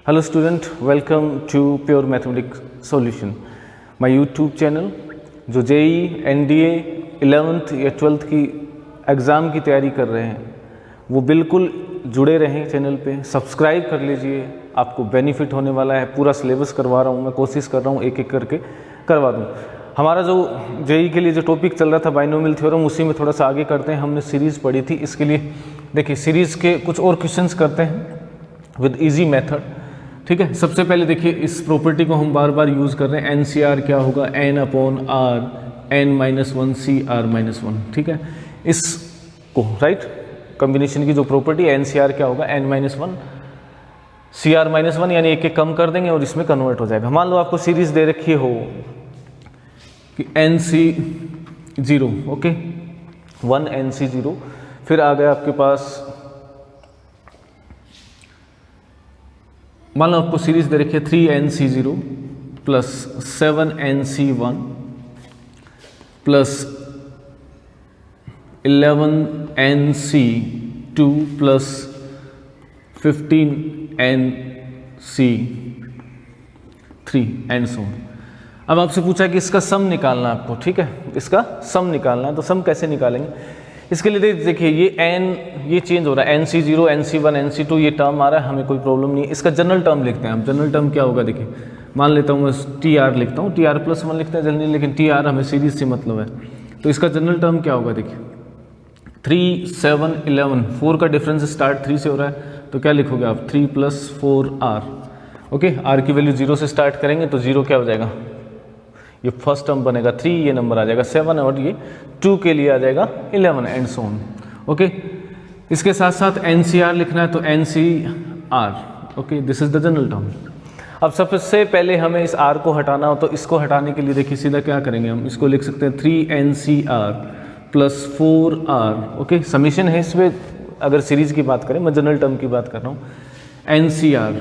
Hello student, welcome to Pure Mathematics Solution, my YouTube channel। जो JEE NDA 11th या 12th की exam की तैयारी कर रहे हैं वो बिल्कुल जुड़े रहें चैनल पे, सब्सक्राइब कर लीजिए, आपको बेनिफिट होने वाला है। पूरा सिलेबस करवा रहा हूँ मैं, कोशिश कर रहा हूँ एक एक करके करवा दूँ। हमारा जो जेई के लिए जो टॉपिक चल रहा था बाइनोमियल थ्योरम, उसी में थोड़ा सा आगे करते हैं। हमने सीरीज़ पढ़ी थी, इसके लिए देखिए सीरीज़ के कुछ और क्वेश्चंस करते हैं विद इजी मेथड। ठीक है, सबसे पहले देखिए इस प्रॉपर्टी को हम बार बार यूज़ कर रहे हैं। NCR क्या होगा, n/r n-1 CR-1। ठीक है, इसको राइट कॉम्बिनेशन की जो प्रॉपर्टी NCR क्या होगा, n-1 CR-1, यानी एक एक कम कर देंगे और इसमें कन्वर्ट हो जाएगा। मान लो आपको सीरीज दे रखी हो कि NC0, ओके 1 NC0, फिर आ गया आपके पास, मान लो आपको सीरीज दे रखी है 3 NC0 plus 7 NC1 plus 11 NC2 plus 15 NC3 and so on. अब आपसे पूछा कि इसका सम निकालना है आपको। ठीक है, इसका सम निकालना है, तो सम कैसे निकालेंगे? इसके लिए देखिए ये ये चेंज हो रहा है, NC0 NC1 NC2 ये टर्म आ रहा है, हमें कोई प्रॉब्लम नहीं है। इसका जनरल टर्म लिखते हैं हम। जनरल टर्म क्या होगा, देखिए मान लेता हूँ मैं TR लिखता हूँ, TR+1 लिखते हैं जल्दी, लेकिन TR हमें सीरीज से मतलब है। तो इसका जनरल टर्म क्या होगा, देखिए 3 7 11, 4 का डिफरेंस स्टार्ट 3 से हो रहा है, तो क्या लिखोगे आप 3 + 4R। ओके, R की वैल्यू 0 से स्टार्ट करेंगे तो 0 क्या हो जाएगा, ये फर्स्ट टर्म बनेगा 3, ये नंबर आ जाएगा 7 और ये 2 के लिए आ जाएगा 11 एंड सो ऑन। ओके, इसके साथ साथ NCR लिखना है तो NCR। Okay, this is the general term. अब सबसे पहले हमें इस R को हटाना हो, तो इसको हटाने के लिए देखिए सीधा क्या करेंगे हम, इसको लिख सकते हैं 3 NCR plus 4R। Okay, summation है इसमें, अगर सीरीज की बात करें, मैं जनरल टर्म की बात कर रहा हूँ NCR।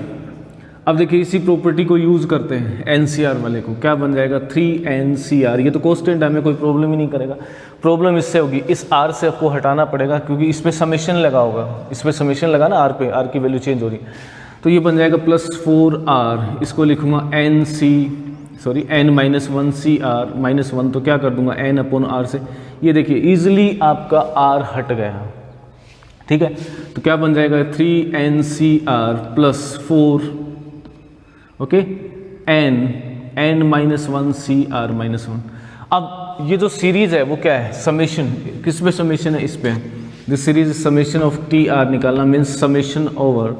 अब देखिए इसी प्रॉपर्टी को यूज़ करते हैं NCR वाले को, क्या बन जाएगा 3 NCR। ये तो कांस्टेंट है, हमें कोई प्रॉब्लम ही नहीं करेगा। प्रॉब्लम इससे होगी, इस R से आपको हटाना पड़ेगा क्योंकि इस पर समेशन लगा होगा, इस पर समेशन लगा ना R पे, R की वैल्यू चेंज हो रही है। तो ये बन जाएगा प्लस 4R, इसको लिखूंगा n-1 CR-1, तो क्या कर दूंगा n/r से। ये देखिए ईजिली आपका R हट गया। ठीक है, तो क्या बन जाएगा 3 NCR plus 4 okay n-1 CR-1। अब ये जो सीरीज है वो क्या है, समेशन, किस पे समेशन है, इस पे। This series summation of TR निकालना means summation over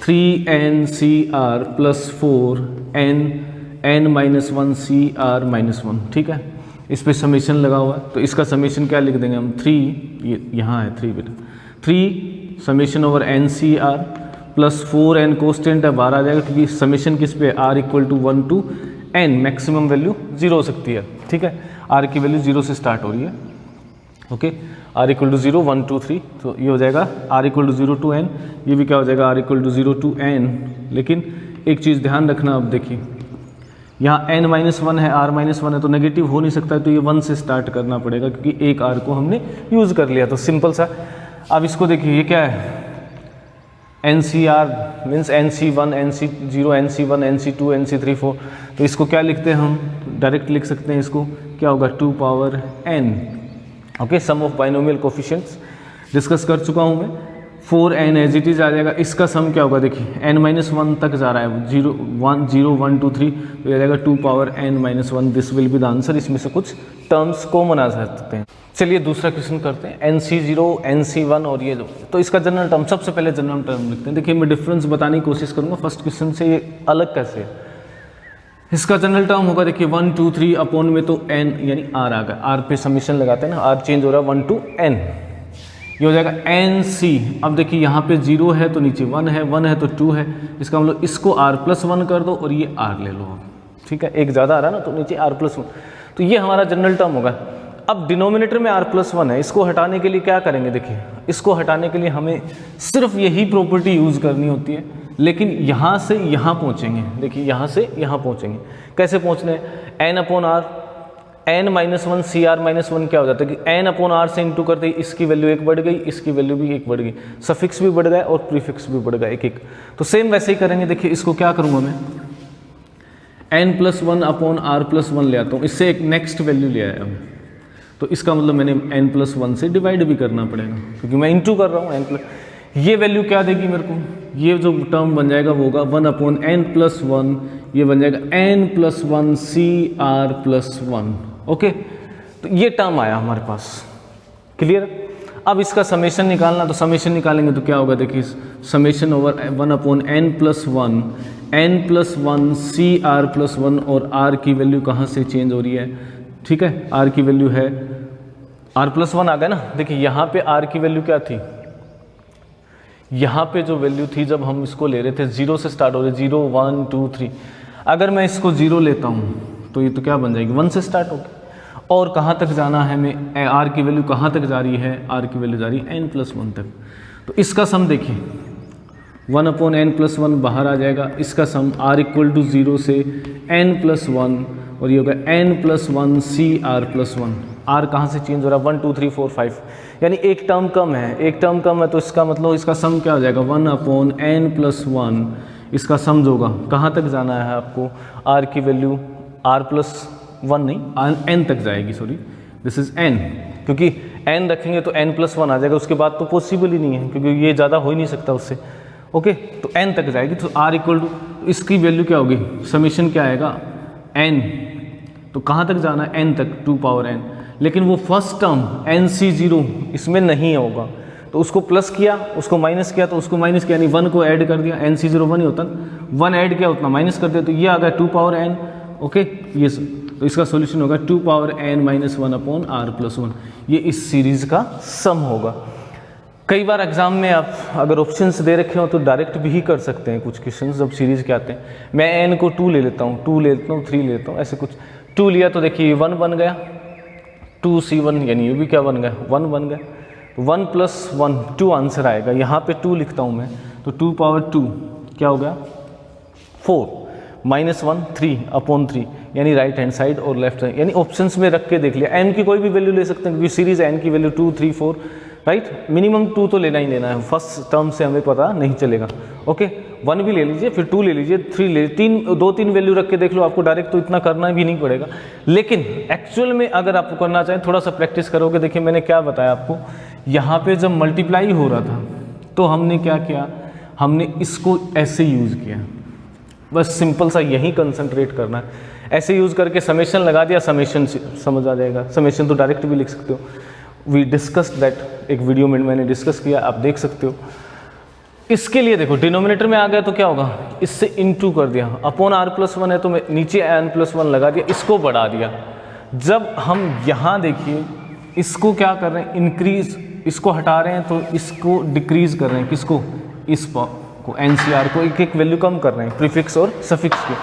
3 NCR plus 4 n-1 CR-1। ठीक है, इस पे समेशन लगा हुआ है, तो इसका समेशन क्या लिख देंगे हम 3, ये यहाँ है 3 बेटा, 3 summation over NCR plus 4n कोस्टेंट है, बाहर आ जाएगा क्योंकि समेशन किस पे, R = 1 to n, maximum value 0 हो सकती है। ठीक है, R की वैल्यू 0 से स्टार्ट हो रही है। ओके, R = 0 1 2 3, तो ये हो जाएगा R = 0 to n, ये भी क्या हो जाएगा R = 0 to n। लेकिन एक चीज़ ध्यान रखना, अब देखिए यहाँ n-1 है, R-1 है, तो नेगेटिव हो नहीं सकता है, तो ये 1 से स्टार्ट करना पड़ेगा क्योंकि एक R को हमने यूज़ कर लिया, तो सिंपल सा। अब इसको देखिए ये क्या है, NCR means NC1 NC0 NC1 NC2 NC3 4, तो इसको क्या लिखते हैं हम, डायरेक्ट लिख सकते हैं, इसको क्या होगा 2 power n। Okay, sum of binomial coefficients discuss कर चुका हूँ मैं। 4n एज इट इज आ जाएगा। इसका सम क्या होगा, देखिए n-1 तक जा रहा है, 0 1 2 3, तो आ जाएगा 2 power n-1। This will be the answer. इसमें से कुछ टर्म्स कॉमन आ सकते हैं। चलिए दूसरा क्वेश्चन करते हैं, NC0 NC1 और ये जो, तो इसका जनरल टर्म, सबसे पहले जनरल टर्म लिखते हैं। देखिए मैं डिफरेंस बताने की कोशिश करूँगा फर्स्ट क्वेश्चन से, ये अलग कैसे है। इसका जनरल टर्म होगा, देखिए 1 2 3 अपॉन में तो n यानी R आ गया, R पे समीशन लगाते हैं ना, R चेंज हो रहा है 1 to n, ये हो जाएगा NC। अब देखिए यहाँ पे 0 है तो नीचे 1 है, 1 है तो 2 है, इसका मतलब इसको R+1 कर दो और ये R ले लो। ठीक है, एक ज़्यादा आ रहा है ना, तो नीचे R+1, तो ये हमारा जनरल टर्म होगा। अब डिनोमिनेटर में R+1 है, इसको हटाने के लिए क्या करेंगे, देखिए इसको हटाने के लिए हमें सिर्फ यही प्रॉपर्टी यूज़ करनी होती है, लेकिन यहाँ से यहाँ पहुँचेंगे। देखिए यहाँ से यहाँ पहुँचेंगे, कैसे पहुँचना है, n/r n minus one C R minus one क्या हो जाता है कि n अपॉन आर से इंटू करते ही इसकी वैल्यू एक बढ़ गई, इसकी वैल्यू भी एक बढ़ गई, सफिक्स भी बढ़ गया और प्रीफिक्स भी बढ़ गया एक एक। तो सेम वैसे ही करेंगे। देखिए इसको क्या करूँगा मैं, n plus one upon R plus one ले आता हूँ, इससे एक नेक्स्ट वैल्यू ले आया हूँ, तो इसका मतलब मैंने n प्लस वन से डिवाइड भी करना पड़ेगा क्योंकि मैं इंटू कर रहा हूँ n प्लस। ये वैल्यू क्या देगी मेरे को, ये जो टर्म बन जाएगा वो होगा one upon n plus one, ये बन जाएगा n plus one C R plus one. Okay, तो ये टर्म आया हमारे पास, क्लियर। अब इसका समेशन निकालना, तो समेशन निकालेंगे तो क्या होगा, देखिए summation over one upon n plus one C R plus one, और r की वैल्यू कहाँ से चेंज हो रही है, ठीक है, r की वैल्यू है r प्लस वन आ गया ना। देखिए यहाँ पे r की वैल्यू क्या थी, यहाँ पे जो वैल्यू थी जब हम इसको ले रहे थे जीरो से स्टार्ट हो रहे, 0 1 2 3, अगर मैं इसको 0 लेता हूँ तो ये तो क्या बन जाएगी, 1 से स्टार्ट होगी। और कहाँ तक जाना है मैं, r की वैल्यू कहाँ तक जा रही है, r की वैल्यू जा रही है n प्लस वन तक। तो इसका सम देखिए 1 अपॉन n प्लस वन बाहर आ जाएगा, इसका सम r इक्वल टू 0 से n प्लस वन, और ये होगा n plus one C R plus one. r कहाँ से चेंज हो रहा है, 1 2 3 4 5, यानी एक टर्म कम है, एक टर्म कम है, तो इसका मतलब इसका सम क्या हो जाएगा, 1 अपॉन n प्लस वन, इसका सम जो होगा कहाँ तक जाना है आपको, r की वैल्यू r प्लस वन नहीं n तक जाएगी, सॉरी दिस इज n, क्योंकि n रखेंगे तो n प्लस वन आ जाएगा, उसके बाद तो पॉसिबल ही नहीं है क्योंकि ये ज़्यादा हो ही नहीं सकता उससे। ओके, तो n तक जाएगी, तो r इक्वल टू इसकी वैल्यू क्या होगी, समीशन क्या आएगा n, तो कहाँ तक जाना है n तक, 2 पावर n, लेकिन वो फर्स्ट टर्म nc0 इसमें नहीं होगा, तो उसको प्लस किया, उसको माइनस किया, तो उसको माइनस किया यानी 1 को ऐड कर दिया, nc0 1 ही होता, 1 ऐड किया उतना माइनस कर दिया, तो ये आ गया 2 पावर n। ओके, ये तो इसका सॉल्यूशन होगा 2 power n minus one upon R plus one, ये इस सीरीज का सम होगा। कई बार एग्जाम में आप अगर ऑप्शंस दे रखे हो तो डायरेक्ट भी कर सकते हैं, कुछ क्वेश्चन जब सीरीज के आते हैं। मैं n को 2 ले लेता हूँ, 2 ले लेता हूँ, 3 ले लेता हूँ, ऐसे कुछ 2 लिया तो देखिए 1 बन गया, 2c1 यानी ये भी क्या बन गया, 1 बन गया, 1 प्लस 1 2 आंसर आएगा। यहाँ पे 2 लिखता हूँ मैं, तो 2 पावर 2 क्या हो गया 4, माइनस 1 3 अपॉन 3, यानी राइट हैंड साइड और लेफ्ट साइड, यानी ऑप्शंस में रख के देख लिया। n की कोई भी वैल्यू ले सकते हैं क्योंकि सीरीज n की वैल्यू 2 3 4, राइट, मिनिमम 2 तो लेना ही लेना है, फर्स्ट टर्म से हमें पता नहीं चलेगा। ओके, 1 भी ले लीजिए, फिर 2 ले लीजिए, 3 ले, 2-3 वैल्यू रख के देख लो, आपको डायरेक्ट तो इतना करना भी नहीं पड़ेगा। लेकिन एक्चुअल में अगर आपको करना चाहें थोड़ा सा प्रैक्टिस करोगे। देखिए मैंने क्या बताया आपको, यहाँ पे जब मल्टीप्लाई हो रहा था तो हमने क्या किया, हमने इसको ऐसे यूज़ किया, बस सिंपल सा यही कंसंट्रेट करना है, ऐसे यूज़ करके समेशन लगा दिया, समेशन समझ आ जाएगा। समेशन तो डायरेक्ट भी लिख सकते हो, वी डिस्कस्ड दैट, एक वीडियो में मैंने डिस्कस किया, आप देख सकते हो। इसके लिए देखो डिनोमिनेटर में आ गया तो क्या होगा, इससे इनटू कर दिया, अपॉन r प्लस वन है तो मैं नीचे n प्लस वन लगा दिया, इसको बढ़ा दिया। जब हम यहाँ देखिए इसको क्या कर रहे हैं, इंक्रीज, इसको हटा रहे हैं तो इसको डिक्रीज कर रहे हैं, किसको, इस को NCR को एक एक वैल्यू कम कर रहे हैं, प्रीफिक्स और सफिक्स के।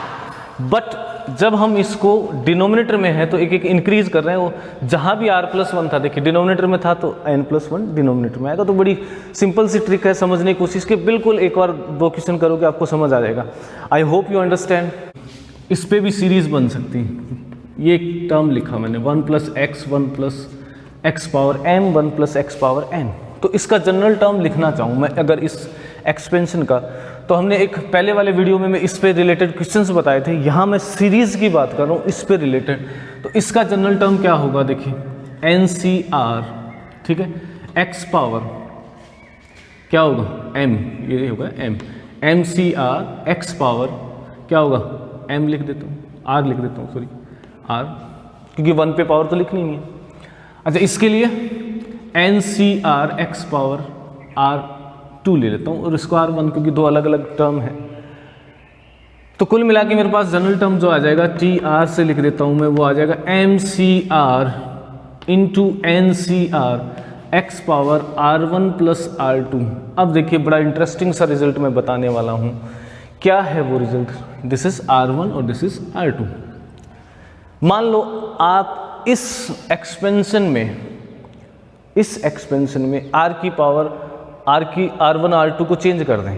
बट जब हम इसको डिनोमिनेटर में है तो एक एक इंक्रीज कर रहे हैं, वो जहाँ भी r प्लस वन था, देखिए डिनोमिनेटर में था तो n प्लस वन डिनोमिनेटर में आएगा। तो बड़ी सिंपल सी ट्रिक है, समझने की कोशिश की, बिल्कुल एक बार 2 क्वेश्चन करोगे आपको समझ आ जाएगा। I hope you understand. इस पे भी सीरीज बन सकती है, ये एक टर्म लिखा मैंने 1 plus x 1 plus x power m 1 plus x power n, तो इसका जनरल टर्म लिखना चाहूँ मैं अगर इस एक्सपेंशन का, तो हमने एक पहले वाले वीडियो में मैं इस पे रिलेटेड क्वेश्चंस बताए थे, यहाँ मैं सीरीज की बात कर रहा हूँ इस पे रिलेटेड। तो इसका जनरल टर्म क्या होगा, देखिए NCR, ठीक है, x पावर क्या होगा m, ये होगा m, MCR x पावर क्या होगा, m लिख देता हूँ, r लिख देता हूँ, सॉरी r, क्योंकि 1 पे पावर तो लिखनी नहीं है। अच्छा, इसके लिए NCR x पावर R2 ले लेता हूँ और इसको R1, क्योंकि 2 अलग अलग टर्म है। तो कुल मिला के मेरे पास जनरल टर्म जो आ जाएगा TR से लिख देता हूँ मैं, वो आ जाएगा MCR into NCR x power R1 plus R2। अब देखिए बड़ा इंटरेस्टिंग सा रिजल्ट मैं बताने वाला हूँ। क्या है वो रिजल्ट, दिस इज R1 और दिस इज R2। मान लो आप इस एक्सपेंशन में R की पावर R1 R2 को चेंज कर दें।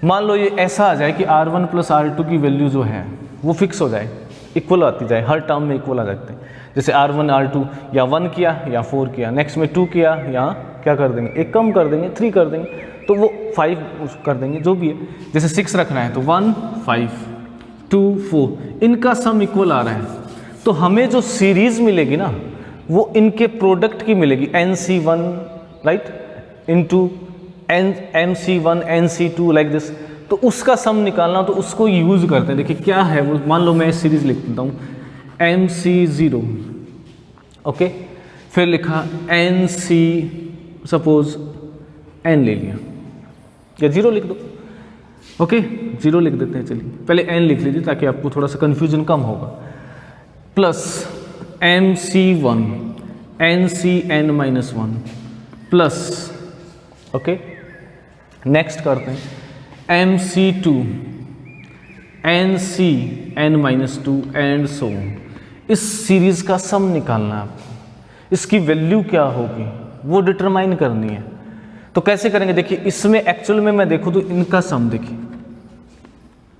मान लो ये ऐसा आ जाए कि R1 प्लस R2 की वैल्यू जो है वो फिक्स हो जाए, इक्वल आती जाए, हर टर्म में इक्वल आ जाते हैं। जैसे R1 R2 या 1 किया या 4 किया, नेक्स्ट में 2 किया, यहाँ क्या कर देंगे, एक कम कर देंगे, 3 कर देंगे, तो वो 5 कर देंगे, जो भी है। जैसे 6 रखना है तो 1 5 2 4, इनका सम इक्वल आ रहा है, तो हमें जो सीरीज मिलेगी ना वो इनके प्रोडक्ट की मिलेगी, NC1 right into MC1 NC2 like this. तो उसका सम निकालना तो उसको यूज करते हैं। देखिए क्या है वो, मान लो मैं सीरीज लिख देता हूँ MC0, ओके, फिर लिखा NC, सपोज N ले लिया, या 0 लिख दो, ओके 0 लिख देते हैं। चलिए पहले N लिख लीजिए ताकि आपको थोड़ा सा कंफ्यूजन कम होगा, plus MC1 NCN-1 plus, okay next करते हैं MC2 NCN-2 एंड सो। इस सीरीज का सम निकालना है आपको, इसकी वैल्यू क्या होगी वो डिटरमाइन करनी है। तो कैसे करेंगे, देखिए इसमें एक्चुअल में मैं देखूँ तो इनका सम, देखिए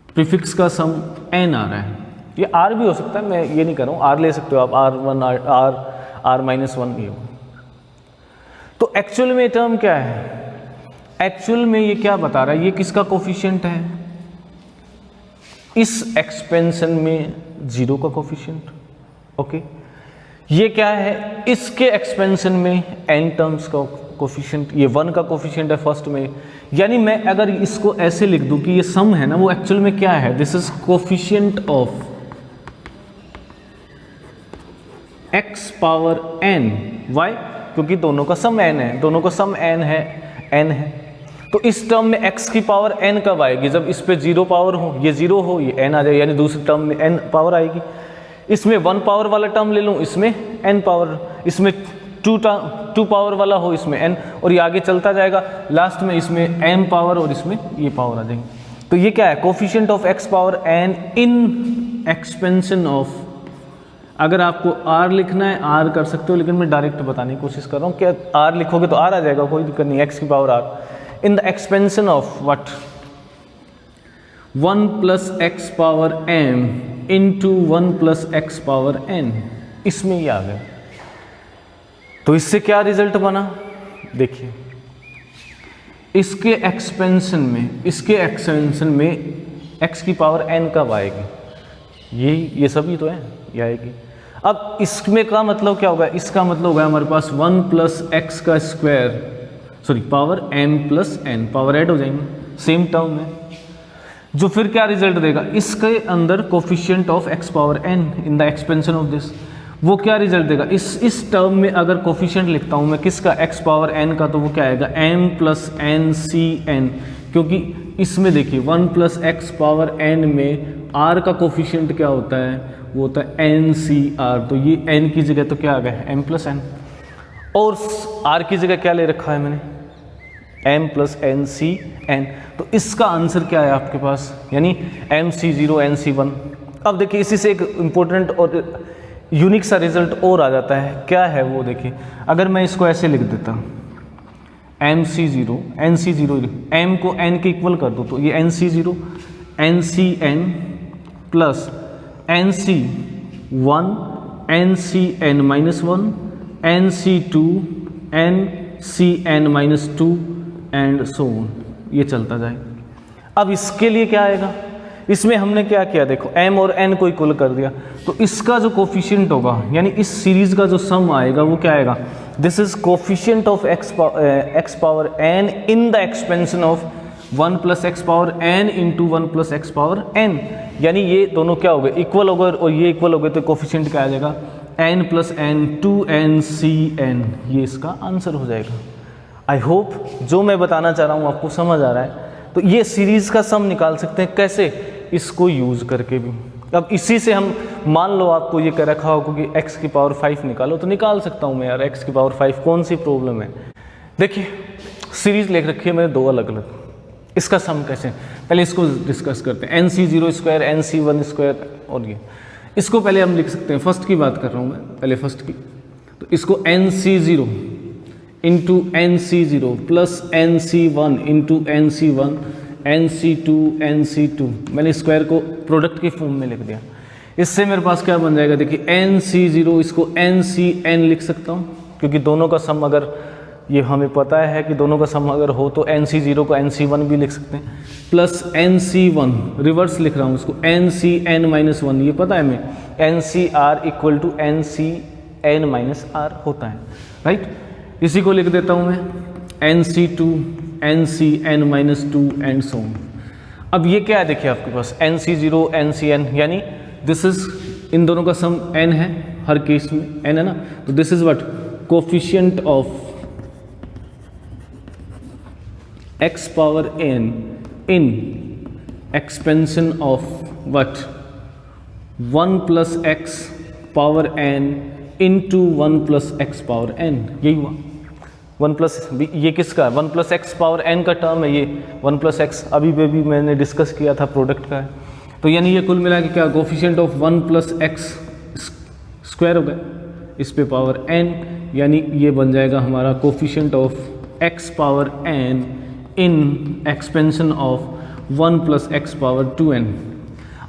प्रीफिक्स का सम n आ रहा है, ये r भी हो सकता है, मैं ये नहीं कर रहा हूँ, r ले सकते हो आप, R1 R-1 ये। तो एक्चुअल में टर्म क्या है, एक्चुअल में ये क्या बता रहा है, ये किसका कोफिशिएंट है, इस एक्सपेंशन में 0 का कोफिशिएंट, ओके। ये क्या है, इसके एक्सपेंशन में n टर्म्स का कोफिशिएंट, ये 1 का कोफिशिएंट है फर्स्ट में। यानी मैं अगर इसको ऐसे लिख दूं कि ये सम है ना, वो एक्चुअल में क्या है, this is coefficient of x power n। Why, क्योंकि दोनों का सम n है, दोनों का सम n है। तो इस टर्म में x की पावर n कब आएगी, जब इस पे 0 पावर हो, ये 0 हो, ये n आ जाए, यानी दूसरी टर्म में n पावर आएगी। इसमें 1 पावर वाला टर्म ले लूँ, इसमें n पावर, इसमें 2 पावर वाला हो, इसमें n, और ये आगे चलता जाएगा, लास्ट में इसमें m पावर और इसमें ये पावर आ जाएंगे। तो ये क्या है, coefficient of x power n in expansion of, अगर आपको r लिखना है r कर सकते हो, लेकिन मैं डायरेक्ट बताने की कोशिश कर रहा हूँ, क्या r लिखोगे तो r आ जाएगा, कोई दिक्कत नहीं, x की power r in the expansion of what 1 plus x power m into 1 plus x power n, इसमें ये आ गया। तो इससे क्या रिजल्ट बना, देखिए इसके एक्सपेंशन में x की पावर n कब आएगी, ये सभी तो है, ये आएगी। अब इसमें का मतलब क्या होगा, इसका मतलब होगा हमारे पास 1 प्लस एक्स का square, sorry power m plus n, power add हो जाएंगे सेम टर्म में, जो फिर क्या रिजल्ट देगा, इसके अंदर coefficient of x power n in the expansion of this, वो क्या रिजल्ट देगा, इस टर्म में अगर कोफिशिएंट लिखता हूँ मैं किसका, x पावर n का, तो वो क्या आएगा m plus n c n, क्योंकि इसमें देखिए 1 प्लस एक्स पावर n में r का कोफिशिएंट क्या होता है, वो होता है NCR। तो ये n की जगह तो क्या आ गया, m प्लस n, और r की जगह क्या ले रखा है मैंने, m प्लस NCN। तो इसका आंसर क्या है आपके पास, यानी MC0 NC1। अब देखिए इसी से एक इम्पोर्टेंट और यूनिक सा रिजल्ट और आ जाता है, क्या है वो, देखिए अगर मैं इसको ऐसे लिख देता MC0 NC0, m को n के इक्वल कर दो, तो ये NC0 NCN plus NC1 NCN-1 NC2 NCN-2 and so on, ये चलता जाए। अब इसके लिए क्या आएगा, इसमें हमने क्या किया, देखो m और n को इक्वल कर दिया, तो इसका जो कोफिशिएंट होगा, यानी इस सीरीज का जो सम आएगा वो क्या आएगा, this is coefficient of x power n in the expansion of 1 plus x power n into 1 plus x power n, यानी ये दोनों क्या हो गए, इक्वल हो गए, और ये इक्वल हो गए, तो कोफिशिएंट क्या आ जाएगा, n प्लस n 2NCN, ये इसका आंसर हो जाएगा। आई होप जो मैं बताना चाह रहा हूँ आपको समझ आ रहा है। तो ये सीरीज का सम निकाल सकते हैं कैसे, इसको यूज करके भी। अब इसी से हम, मान लो आपको ये कह रखा हो कि x की पावर 5 निकालो, तो निकाल सकता हूँ मैं यार, x की पावर 5, कौन सी प्रॉब्लम है। देखिए सीरीज लिख रखी है मैंने दो अलग अलग, इसका सम कैसे, पहले इसको डिस्कस करते हैं। NC0 स्क्वायर NC1 स्क्वायर, और ये इसको पहले हम लिख सकते हैं, फर्स्ट की बात कर रहा हूँ मैं, पहले फर्स्ट की। तो इसको NC0 into NC0 plus NC1 into NC1 NC2 NC2, मैंने स्क्वायर को प्रोडक्ट की फॉर्म में लिख दिया। इससे मेरे पास क्या बन जाएगा, देखिए NC0, इसको NCN लिख सकता हूँ, क्योंकि दोनों का सम अगर ये हमें पता है कि दोनों का सम अगर हो तो NC0 को NC1 भी लिख सकते हैं, प्लस NC1 रिवर्स लिख रहा हूँ इसको NCN-1, ये पता है हमें NCR इक्वल टू NCN-R होता है, राइट। इसी को लिख देता हूँ मैं NC2 NCN-2 and so on. अब ये क्या है, देखिए आपके पास NC0 NCN, यानी दिस इज इन दोनों का सम n है, हर केस में n है ना, तो this is what coefficient of x power n in expansion of what 1 plus x power n into 1 plus x power n, यही हुआ 1 प्लस, ये किसका 1 प्लस एक्स पावर n का टर्म है, ये 1 प्लस एक्स अभी भी मैंने डिस्कस किया था, प्रोडक्ट का है। तो यानी ये कुल मिला के क्या coefficient of 1 plus x square हो गया, इस पे पावर n, यानी ये बन जाएगा हमारा coefficient of x power n in expansion of 1 plus x power 2n।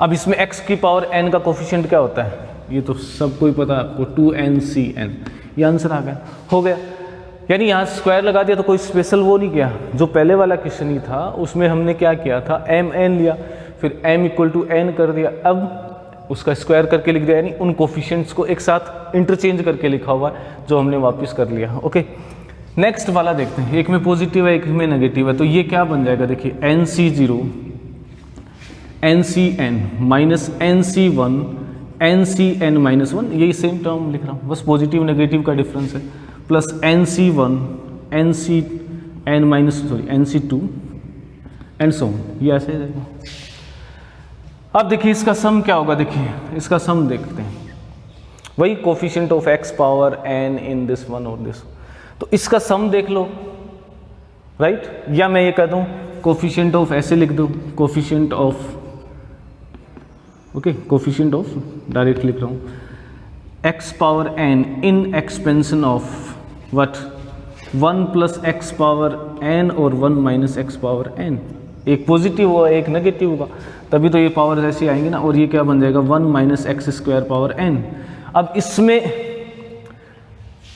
अब इसमें x की पावर n का कोफिशिएंट क्या होता है, ये तो सबको ही पता है आपको, 2NCn, ये आंसर आ गया, हो गया। यानी यहाँ स्क्वायर लगा दिया तो कोई स्पेशल वो नहीं किया, जो पहले वाला क्वेश्चन ही था उसमें हमने क्या किया था, mn लिया, फिर m इक्वल टू n कर दिया, अब उसका स्क्वायर करके लिख दिया, यानी उन कोफिशिएंट्स को एक साथ इंटरचेंज करके लिखा हुआ है, जो हमने वापस कर लिया। ओके, नेक्स्ट वाला देखते हैं, एक में पॉजिटिव है एक में नेगेटिव है, तो ये क्या बन जाएगा, देखिए NC0 NCN minus NC1 NCN-1, यही सेम टर्म लिख रहा हूँ, बस पॉजिटिव नेगेटिव का डिफरेंस है, plus NC1 NC2 and so on, ये ऐसे ही रहेगा। अब देखिए इसका सम क्या होगा, देखिए इसका सम देखते हैं, वही coefficient of x power n in this one और दिस, तो इसका सम देख लो, राइट। या मैं ये कह दूं कोफिशिएंट ऑफ, ऐसे लिख दूं coefficient of, okay coefficient of direct लिख रहा हूं x power n in expansion of what 1 plus x power n और 1 माइनस एक्स पावर n, एक पॉजिटिव होगा एक नेगेटिव होगा, तभी तो ये पावर ऐसे आएंगे ना, और ये क्या बन जाएगा 1 minus x square power n। अब इसमें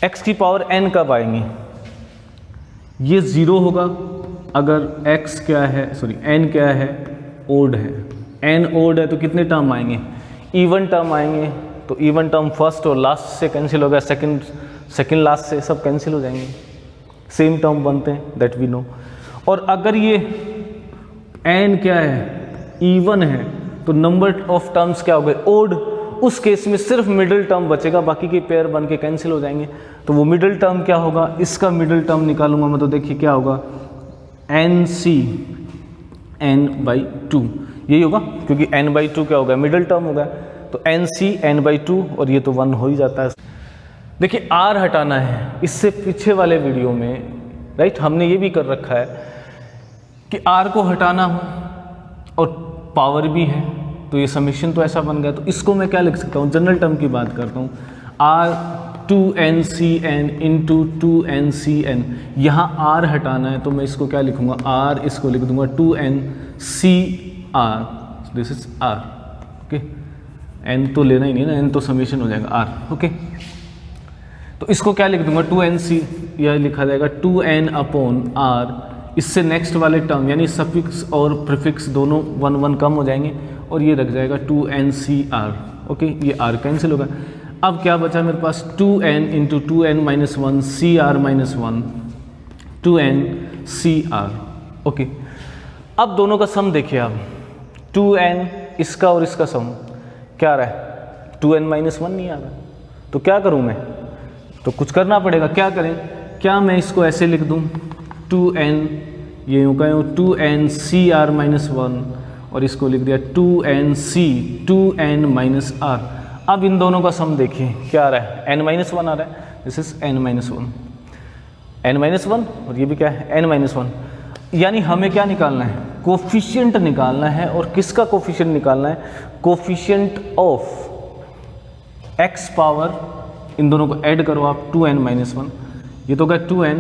x की पावर n कब आएंगी, ये 0 होगा अगर x क्या है, सॉरी n क्या है, ओड है, n ओड है तो कितने टर्म आएंगे, इवन टर्म आएंगे, तो इवन टर्म फर्स्ट और लास्ट से कैंसिल हो गया, सेकंड लास्ट से सब कैंसिल हो जाएंगे, सेम टर्म बनते हैं, दैट वी नो। और अगर ये n क्या है, इवन है, तो नंबर ऑफ टर्म्स क्या हो गए, ओड, उस केस में सिर्फ मिडिल टर्म बचेगा, बाकी के पेयर बन के कैंसिल हो जाएंगे। तो वो मिडिल टर्म क्या होगा, इसका मिडिल टर्म निकालूंगा मैं, तो देखिए क्या होगा NCn/2, यही होगा, क्योंकि n/2 क्या होगा, मिडिल टर्म होगा, तो NCn/2, और ये तो 1 हो ही जाता है। देखिए r हटाना है, इससे पीछे वाले वीडियो में, राइट, हमने ये भी कर रखा है कि r को हटाना हो और पावर भी है, तो ये समीशन तो ऐसा बन गया, तो इसको मैं क्या लिख सकता हूँ, जनरल टर्म की बात करता हूँ, r 2NCn इंटू 2NCn, यहाँ r हटाना है तो मैं इसको क्या लिखूंगा, r, इसको लिख दूंगा 2NCr, this is r, okay, n तो लेना ही नहीं ना, n तो समीशन हो जाएगा r, ओके। तो इसको क्या लिख दूंगा 2NC, यह लिखा जाएगा 2n/r, इससे नेक्स्ट वाले टर्म यानी सफिक्स और प्रीफिक्स दोनों 1 1 कम हो जाएंगे, और ये रख जाएगा 2NCr, ओके, ये r कैंसिल होगा। अब क्या बचा मेरे पास, 2n into 2n-1 CR-1 2NCr, okay. अब दोनों का सम देखिए आप, 2n इसका और इसका सम क्या आ रहा है, 2n-1 नहीं आ रहा, तो क्या करूं मैं, तो कुछ करना पड़ेगा, क्या करें, क्या मैं इसको ऐसे लिख दूं 2n, ये यूँ कहें 2NCr-1, और इसको लिख दिया 2n-r। अब इन दोनों का सम देखिए क्या आ रहा है, n-1 आ रहा है, दिस इज n-1 और ये भी क्या है n-1, यानी हमें क्या निकालना है, कोफिशिएंट निकालना है, और किसका कोफिशिएंट निकालना है, कोफिशिएंट ऑफ x पावर, इन दोनों को ऐड करो आप 2n-1, ये तो क्या 2n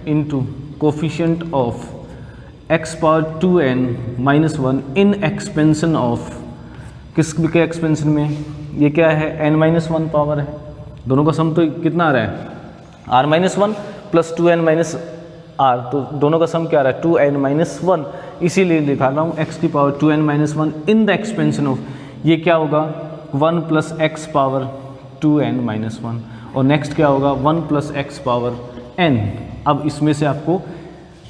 into coefficient of x power 2n-1 in expansion of किस के एक्सपेंशन में, ये क्या है n-1 पावर है, दोनों का सम तो कितना आ रहा है r-1 plus 2n minus r, तो दोनों का सम क्या आ रहा है 2n-1, इसीलिए लिखा रहा हूँ x की power 2n-1 in the expansion of, ये क्या होगा 1 प्लस x पावर 2n-1, और नेक्स्ट क्या होगा 1 प्लस x पावर n। अब इसमें से आपको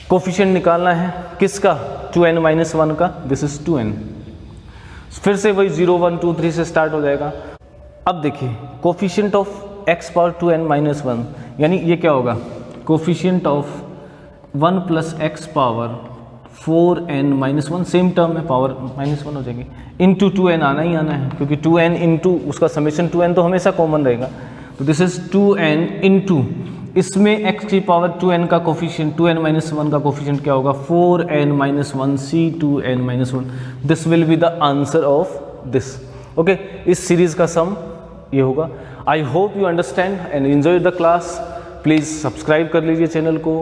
कोफिशिएंट निकालना है किसका 2n-1 का, दिस इज 2n, फिर से वही 0 1 2 3 से स्टार्ट हो जाएगा। अब देखिए coefficient of x power 2n-1, यानी ये क्या होगा coefficient of 1 plus x power 4n-1, same term है पावर -1 हो जाएगी, इंटू 2n आना ही आना है, क्योंकि 2n इंटू उसका समेशन 2n तो हमेशा कॉमन रहेगा, तो दिस इज 2n इंटू इसमें x की पावर 2n का कोफिशिएंट 2n-1 का कोफिशिएंट क्या होगा 4n-1 C2n-1, this will be the answer of this. Okay, इस सीरीज का सम ये होगा। I hope you understand and enjoy the class. Please subscribe कर लीजिए चैनल को,